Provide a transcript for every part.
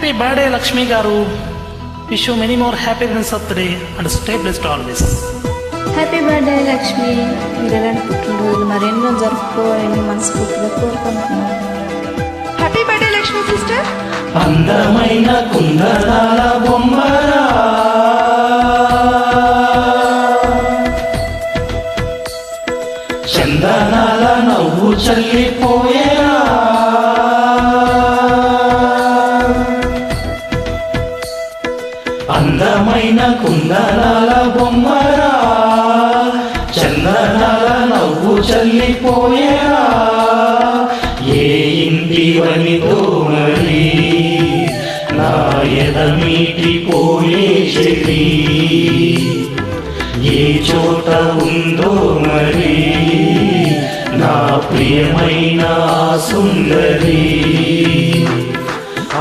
Happy birthday Lakshmi గారు. Wish you many more happiness of the day and stay blessed always. Happy birthday Lakshmi. మీరు ఎలాంటి పుట్టినరోజులు మరెన్నో జరుపుకోవాలని మనస్ఫూర్తిగా కోరుకుంటున్నాను. Happy birthday Lakshmi sister. అందమైన కుందనాల బొమ్మరా, చందనాల నవ్వు చల్లిపోయేరా, అందమైన కుందనాల బొమ్మరా, చందనాల నవ్వు చల్లిపోయేరా. ఏ ఇంటివనితో మరి నా ఎదమీటిపోయే చెలి, ఏ చోట ఉందో మరి నా ప్రియమైన సుందరి.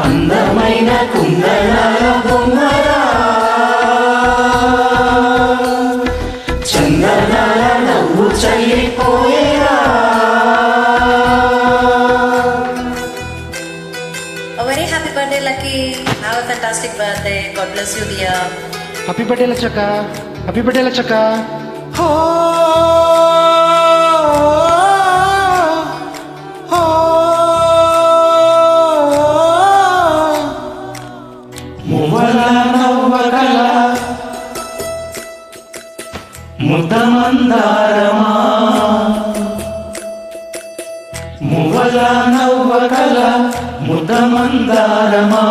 అందమైన కుందనాల బొమ్మరా, చందనాల నవ్వు చల్లిపోయేరా. A very happy birthday, Lucky. Have a fantastic birthday. God bless you, dear. Happy birthday లచ్చక్క. హ్యాపీ బర్త్డే లచ్చక్క. మువ్వల నవ్వకల ముద్దమందారమా, మువ్వల నవ్వకల ముద్దమందారమా,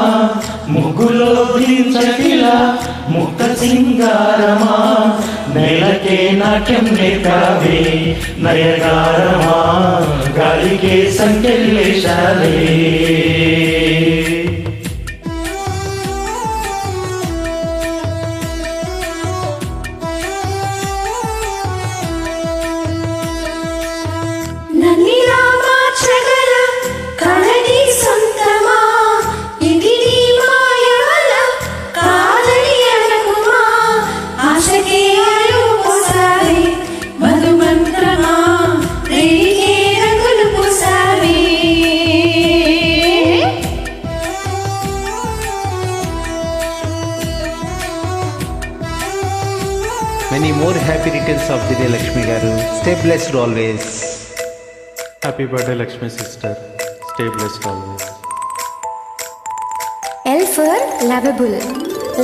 ముగ్గులో దించకిల ముక్త సింగారమా, నేలకే నాట్యం నేర్పావే నయగారమా, గాలికే సంకెళ్ళేశాలే. Many more happy returns of the day, Lakshmi garu. Stay blessed always. Happy birthday, Lakshmi sister. Stay blessed always. L for lovable.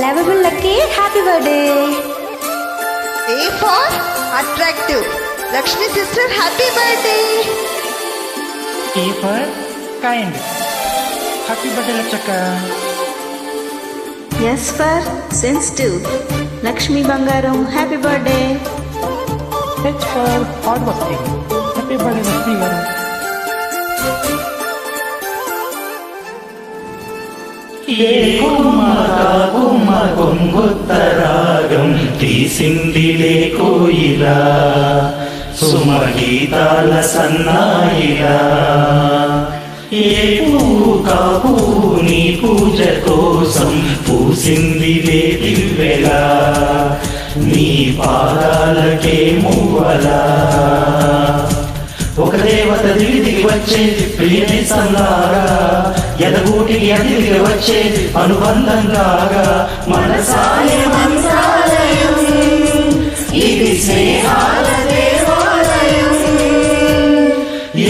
Lovable Lucky, happy birthday. A for attractive. Lakshmi sister, happy birthday. E for kind. Happy birthday Lachakka. S for sensitive. Lakshmi Bangaram, happy birthday. H for hard working. Happy birthday Lakshmi గారు. ఏ కుమ్మ కొంగొత్త రాగం తీసిందిలే కోయిలా, సుమగీతాల సన్నాయిలా. ఏ పువ్వు కాపు నీ పూజ కోసం పూసిందిలే దివ్వెలా, నీ పాదాలకే మువ్వలా. ఒక దేవత దిగి దిగి వచ్చే ప్రియని సంగాగా, ఎదగూటికి అతిథిగా వచ్చే అనుబంధంగాగా, మనసాయ మంత్రాలయం ఇది స్నేహాల దేవాలయం.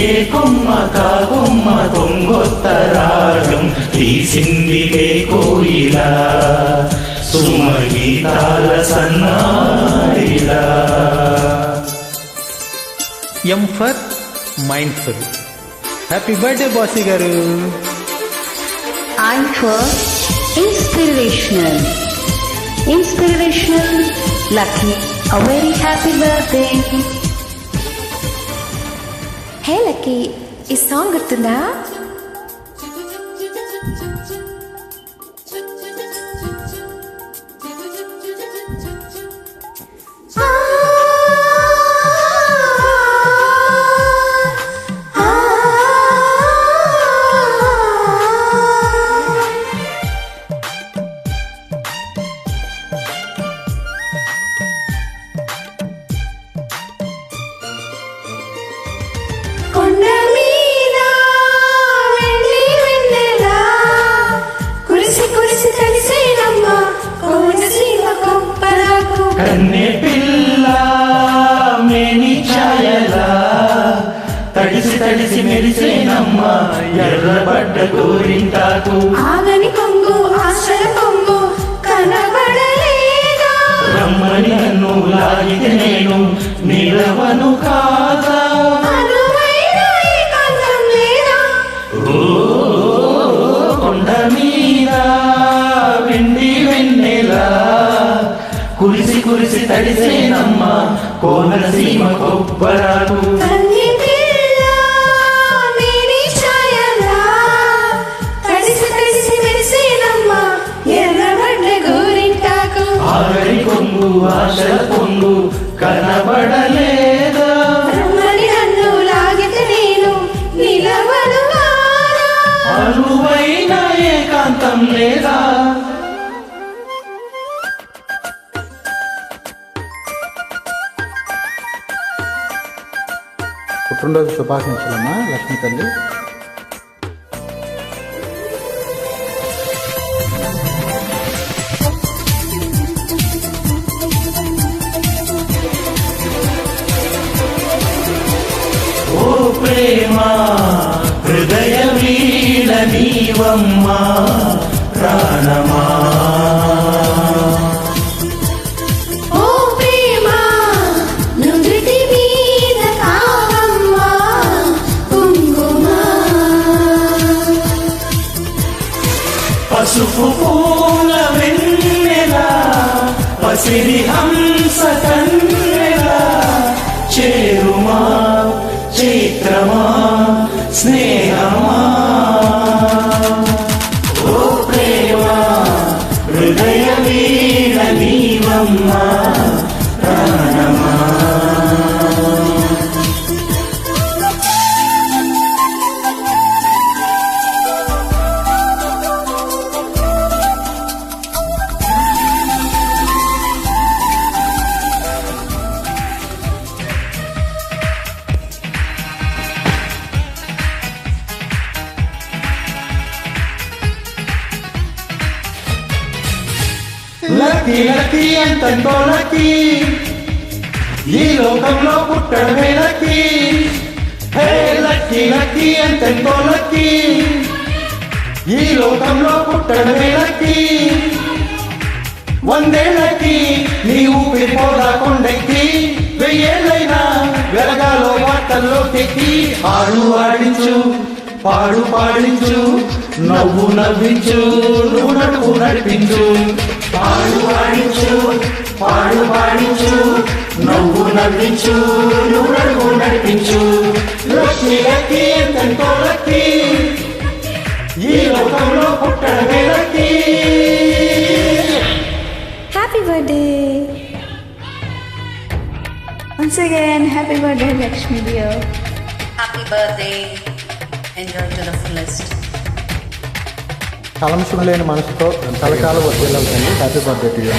ఏ కొమ్మ కా కొమ్మ కొంగొత్త రాగం తీసిందిలే కోయిలా, సుమగీతాల సన్నాయిలా. M for mindful. Happy birthday, bossy garu. I for inspirational. Inspirational Lucky, a very happy birthday. Hey Lucky, ఈ సాంగ్ గుర్తుందా? కొండ మీద వెండి వెన్నెల గోరింటాకు ఆగని కొంగు ఆశల కొంగు కనబడలేదా రమ్మని నన్ను లాగితే నేను నిలవను కాదా అనువైన ఏకాంతం లేదా కొండ మీద వెండి వెన్నెలా కురిసి కురిసి తడిసేనమ్మ కోనసీమ కొబ్బరాకు తల్లి పిల్ల మేరీ ఛాయలా తడిసి తడిసి మెరిసేనమ్మ ఎర్రబడ్డ గోరింటాకు ఆగడి కొంగు ఆశల పొంగు కనబడలేదా రమ్మని నన్ను లాగితే నేను నిలవను కాదా అనువైన ఏకాంతం లేదా పుట్టినరోజు శుభాకాంక్షలమ్మా లక్ష్మీ తల్లి. ఓ ప్రేమ హృదయ వీణ నీవమ్మా ప్రాణమా ఓ ప్రేమ నుదుటి మీద కావమ్మా కుంకుమ పసుపు పూల వెన్నెల పసిరి హంస కన్నెల చేరుమా చైత్రమా స్నేహమా ఓ ప్రేమ హృదయ వీణ నీవమ్మా ప్రాణమా లక్కీ లక్కీ ఎంతో లక్కీ ఈ లోకంలో పుట్టడమే లక్కీ హే లక్కీ లక్కీ ఎంతో లక్కీ ఈ లోకంలో పుట్టడమే లక్కీ వందేళ్ళకి నీ ఊపిరి పోదా కొండెక్కి వెయ్యేళ్ళైనా వెలగాలో వార్తల్లో తెక్కి ఆడు ఆడించు పాడు పాడించు నవ్వు నవ్వించు నువ్వు నడువు నడిపించు పాడు పాడించు పాడు పాడించు నవ్వు నవ్వించు నువ్వు నడువు నడిపించు లక్ష్మి లక్కీ ఎంతో లక్కీ ఈ లోకంలో పుట్టడమే lucky happy birthday once again happy birthday Lakshmi dear happy birthday enjoy to the fullest. కలంశం లేని మనసుతో కలకాలం వచ్చేలా తల్లి. Happy birthday to you.